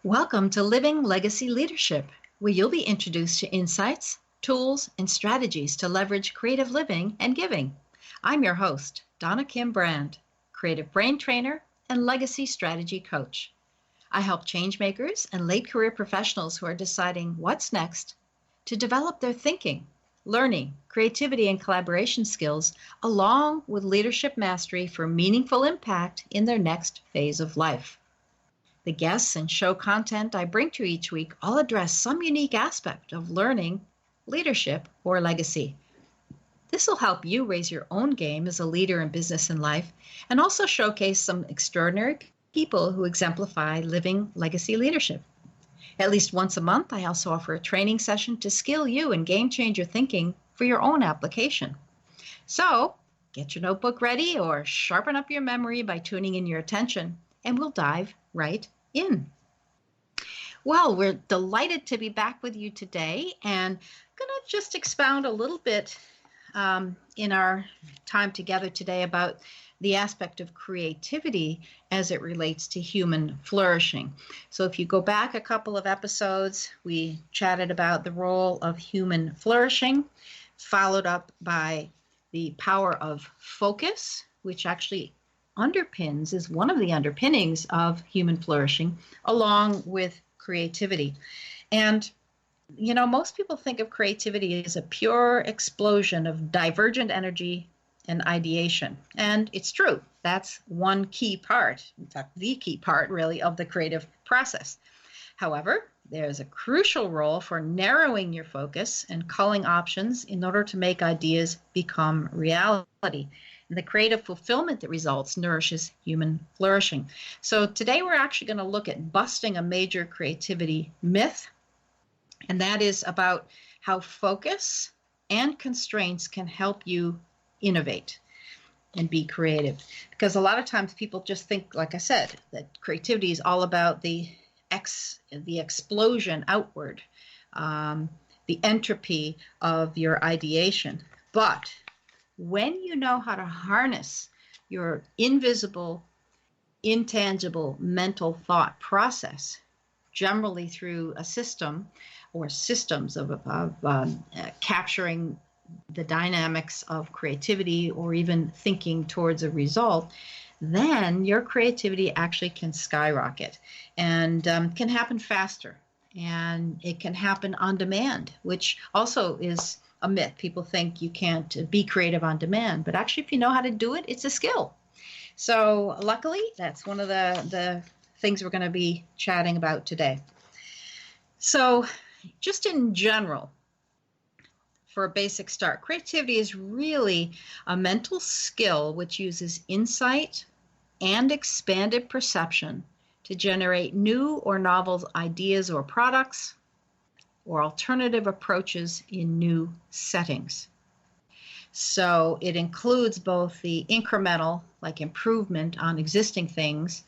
Welcome to Living Legacy Leadership, where you'll be introduced to insights, tools, and strategies to leverage creative living and giving. I'm your host, Donna Kim-Brand, creative brain trainer and legacy strategy coach. I help changemakers and late career professionals who are deciding what's next to develop their thinking, learning, creativity, and collaboration skills, along with leadership mastery for meaningful impact in their next phase of life. The guests and show content I bring to you each week all address some unique aspect of learning, leadership, or legacy. This will help you raise your own game as a leader in business and life, and also showcase some extraordinary people who exemplify living legacy leadership. At least once a month, I also offer a training session to skill you in game changer thinking for your own application. So, get your notebook ready or sharpen up your memory by tuning in your attention, and we'll dive right in. Well, we're delighted to be back with you today, and I'm going to just expound a little bit in our time together today about the aspect of creativity as it relates to human flourishing. So if you go back a couple of episodes, we chatted about the role of human flourishing, followed up by the power of focus, which actually is one of the underpinnings of human flourishing, along with creativity. And, you know, most people think of creativity as a pure explosion of divergent energy and ideation. And it's true. That's one key part, in fact, the key part, really, of the creative process. However, there's a crucial role for narrowing your focus and culling options in order to make ideas become reality. And the creative fulfillment that results nourishes human flourishing. So today we're actually going to look at busting a major creativity myth, and that is about how focus and constraints can help you innovate and be creative. Because a lot of times people just think, like I said, that creativity is all about the explosion outward, the entropy of your ideation. But when you know how to harness your invisible, intangible mental thought process, generally through a system or systems of capturing the dynamics of creativity or even thinking towards a result, then your creativity actually can skyrocket and can happen faster. And it can happen on demand, which also is a myth. People think you can't be creative on demand, but actually if you know how to do it, it's a skill. So luckily, that's one of the things we're going to be chatting about today. So just in general, for a basic start, creativity is really a mental skill which uses insight and expanded perception to generate new or novel ideas or products or alternative approaches in new settings. So it includes both the incremental, like improvement on existing things,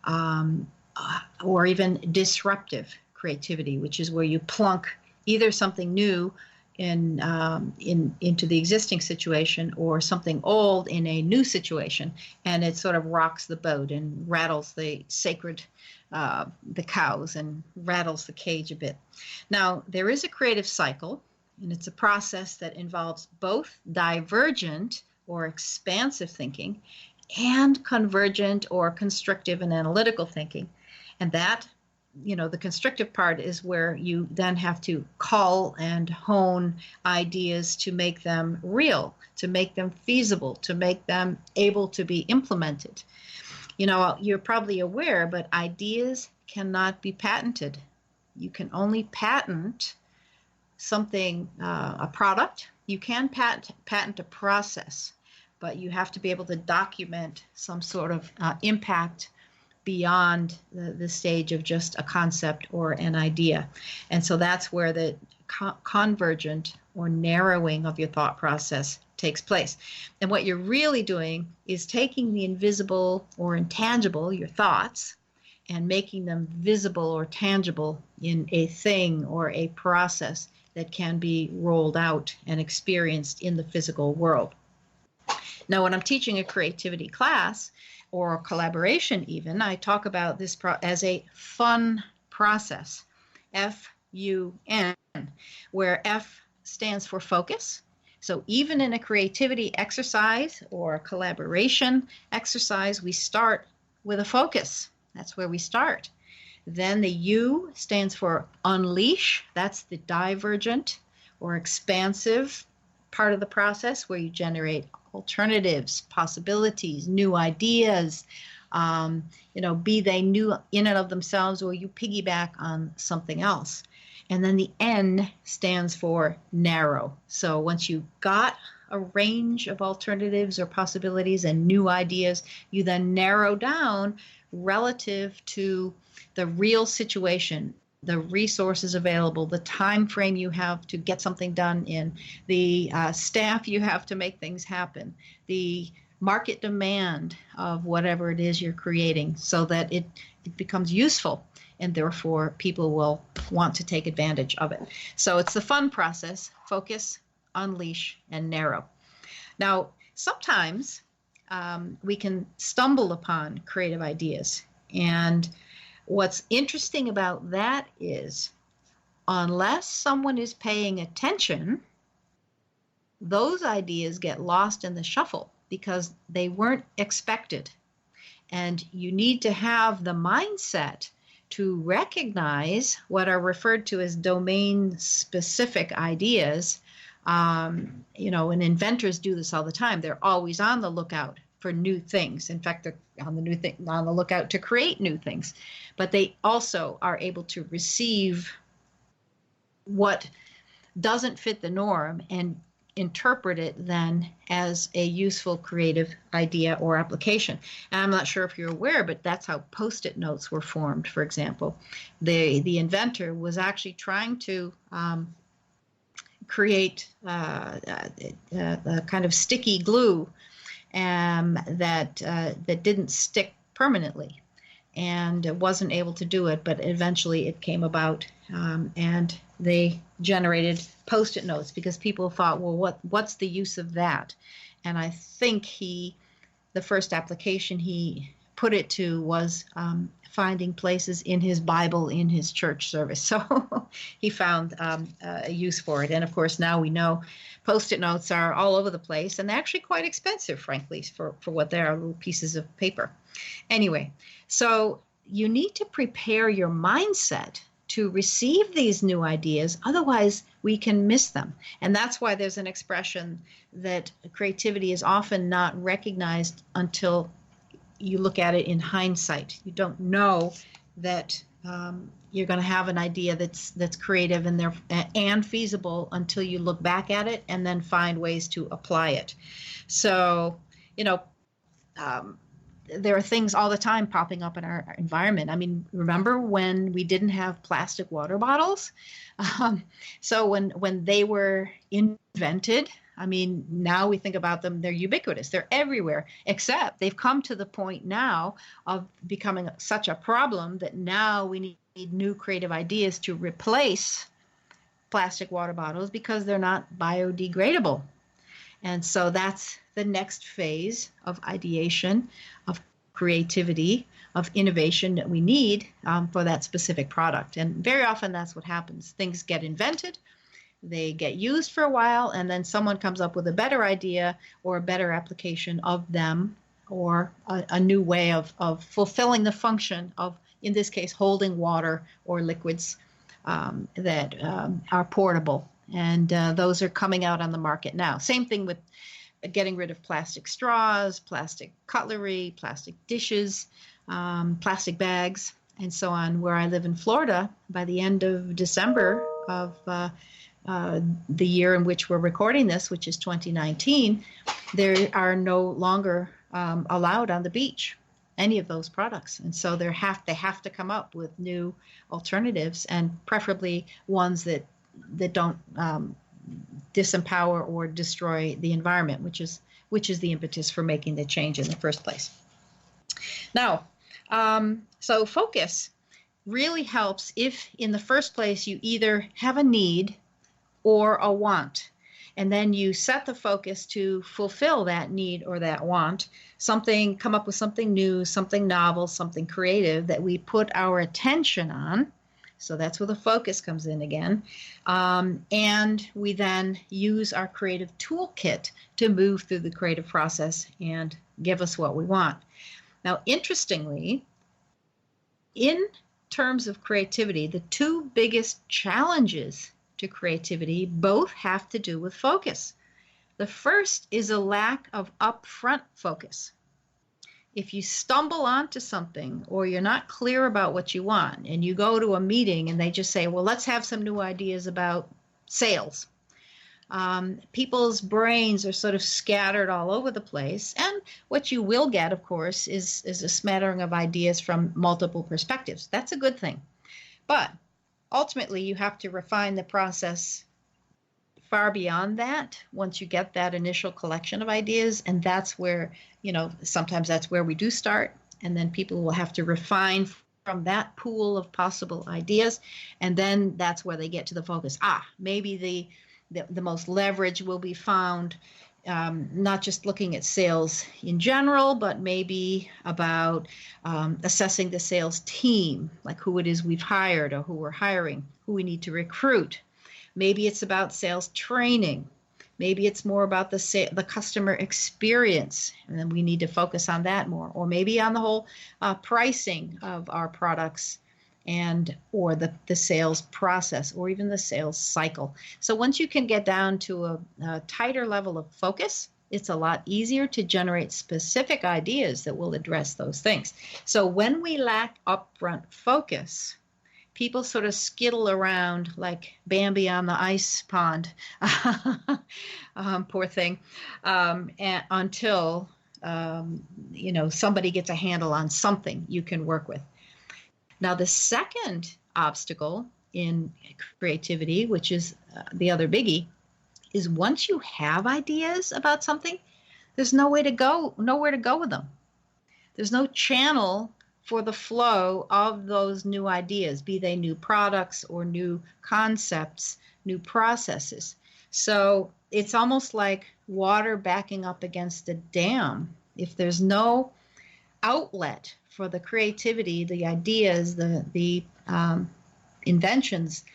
or even disruptive creativity, which is where you plunk either something new into the existing situation or something old in a new situation, and it sort of rocks the boat and rattles the cows and rattles the cage a bit. Now, there is a creative cycle, and it's a process that involves both divergent or expansive thinking and convergent or constrictive and analytical thinking. And that, you know, the constrictive part is where you then have to cull and hone ideas to make them real, to make them feasible, to make them able to be implemented. You know, you're probably aware, but ideas cannot be patented. You can only patent something, a product. You can patent a process, but you have to be able to document some sort of impact beyond the stage of just a concept or an idea. And so that's where the convergent or narrowing of your thought process takes place. And what you're really doing is taking the invisible or intangible, your thoughts, and making them visible or tangible in a thing or a process that can be rolled out and experienced in the physical world. Now, when I'm teaching a creativity class or collaboration even, I talk about this as a fun process, FUN, where F stands for focus. So even in a creativity exercise or collaboration exercise, we start with a focus. That's where we start. Then the U stands for unleash. That's the divergent or expansive part of the process where you generate alternatives, possibilities, new ideas, be they new in and of themselves, or you piggyback on something else. And then the N stands for narrow. So once you've got a range of alternatives or possibilities and new ideas, you then narrow down relative to the real situation, the resources available, the time frame you have to get something done in, the staff you have to make things happen, the market demand of whatever it is you're creating, so that it becomes useful and therefore people will want to take advantage of it. So it's the fun process: focus, unleash, and narrow. Now, sometimes we can stumble upon creative ideas. And what's interesting about that is, unless someone is paying attention, those ideas get lost in the shuffle because they weren't expected. And you need to have the mindset to recognize what are referred to as domain-specific ideas. And inventors do this all the time. They're always on the lookout for new things. In fact, they're on the lookout to create new things. But they also are able to receive what doesn't fit the norm and interpret it then as a useful creative idea or application. And I'm not sure if you're aware, but that's how Post-it notes were formed, for example. The inventor was actually trying to create a kind of sticky glue that didn't stick permanently, and wasn't able to do it, but eventually it came about, and they generated Post-it notes because people thought, well, what's the use of that? And I think the first application he put it to was finding places in his Bible in his church service. So he found a use for it. And of course, now we know Post-it notes are all over the place, and they're actually quite expensive, frankly, for what they are, little pieces of paper. Anyway, so you need to prepare your mindset to receive these new ideas. Otherwise, we can miss them. And that's why there's an expression that creativity is often not recognized until you look at it in hindsight. You don't know that you're going to have an idea that's creative and feasible until you look back at it and then find ways to apply it. So, there are things all the time popping up in our environment. I mean, remember when we didn't have plastic water bottles? So when they were invented, I mean, now we think about them, they're ubiquitous. They're everywhere, except they've come to the point now of becoming such a problem that now we need new creative ideas to replace plastic water bottles because they're not biodegradable. And so that's the next phase of ideation, of creativity, of innovation that we need for that specific product. And very often that's what happens. Things get invented, they get used for a while, and then someone comes up with a better idea or a better application of them, or a new way of fulfilling the function of, in this case, holding water or liquids that are portable. And those are coming out on the market now. Same thing with getting rid of plastic straws, plastic cutlery, plastic dishes, plastic bags, and so on. Where I live in Florida, by the end of December of the year in which we're recording this, which is 2019, there are no longer allowed on the beach any of those products. And so they have to come up with new alternatives, and preferably ones that don't disempower or destroy the environment, which is the impetus for making the change in the first place. Now, so focus really helps if in the first place you either have a need or a want, and then you set the focus to fulfill that need or that want, come up with something new, something novel, something creative that we put our attention on. So that's where the focus comes in again. And we then use our creative toolkit to move through the creative process and give us what we want. Now, interestingly, in terms of creativity, the two biggest challenges to creativity both have to do with focus. The first is a lack of upfront focus. If you stumble onto something or you're not clear about what you want and you go to a meeting and they just say, well, let's have some new ideas about sales. People's brains are sort of scattered all over the place. And what you will get, of course, is a smattering of ideas from multiple perspectives. That's a good thing. But ultimately, you have to refine the process far beyond that once you get that initial collection of ideas. And that's where, sometimes that's where we do start. And then people will have to refine from that pool of possible ideas. And then that's where they get to the focus. Maybe the most leverage will be found not just looking at sales in general, but maybe about assessing the sales team, like who it is we've hired or who we're hiring, who we need to recruit. Maybe it's about sales training. Maybe it's more about the customer experience, and then we need to focus on that more. Or maybe on the whole pricing of our products or the sales process, or even the sales cycle. So once you can get down to a tighter level of focus, it's a lot easier to generate specific ideas that will address those things. So when we lack upfront focus, people sort of skittle around like Bambi on the ice pond, poor thing, until somebody gets a handle on something you can work with. Now, the second obstacle in creativity, which is the other biggie, is once you have ideas about something, there's nowhere to go with them. There's no channel for the flow of those new ideas, be they new products or new concepts, new processes. So it's almost like water backing up against a dam. If there's no outlet for the creativity, the ideas, the inventions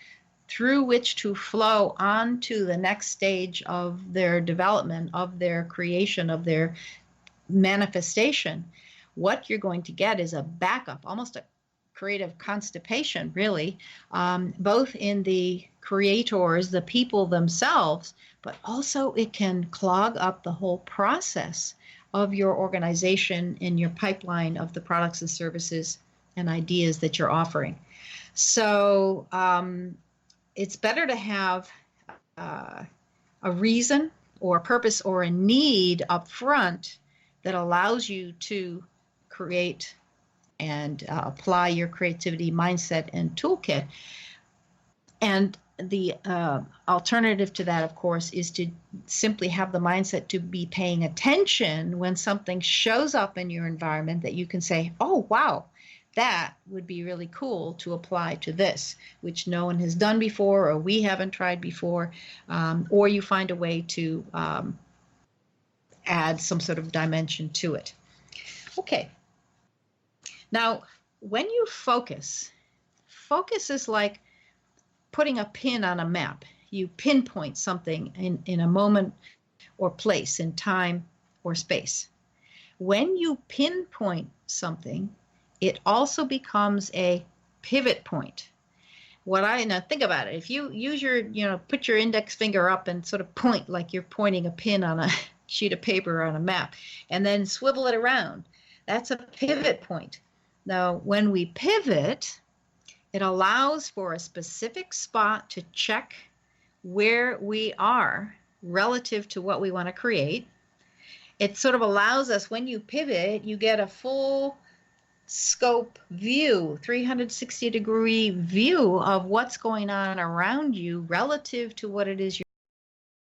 through which to flow on to the next stage of their development, of their creation, of their manifestation, what you're going to get is a backup, almost a creative constipation, really, both in the creators, the people themselves, but also it can clog up the whole process of your organization and your pipeline of the products and services and ideas that you're offering. So it's better to have a reason or a purpose or a need up front that allows you to create and apply your creativity mindset and toolkit. And the alternative to that, of course, is to simply have the mindset to be paying attention when something shows up in your environment that you can say, oh, wow, that would be really cool to apply to this, which no one has done before or we haven't tried before, or you find a way to add some sort of dimension to it. Okay. Now, when you focus is like putting a pin on a map. You pinpoint something in a moment or place in time or space. When you pinpoint something, it also becomes a pivot point. Now think about it. If you use put your index finger up and sort of point like you're pointing a pin on a sheet of paper on a map, and then swivel it around, that's a pivot point. Now, when we pivot, it allows for a specific spot to check where we are relative to what we want to create. It sort of allows us, when you pivot, you get a full scope view, 360-degree view of what's going on around you relative to what it is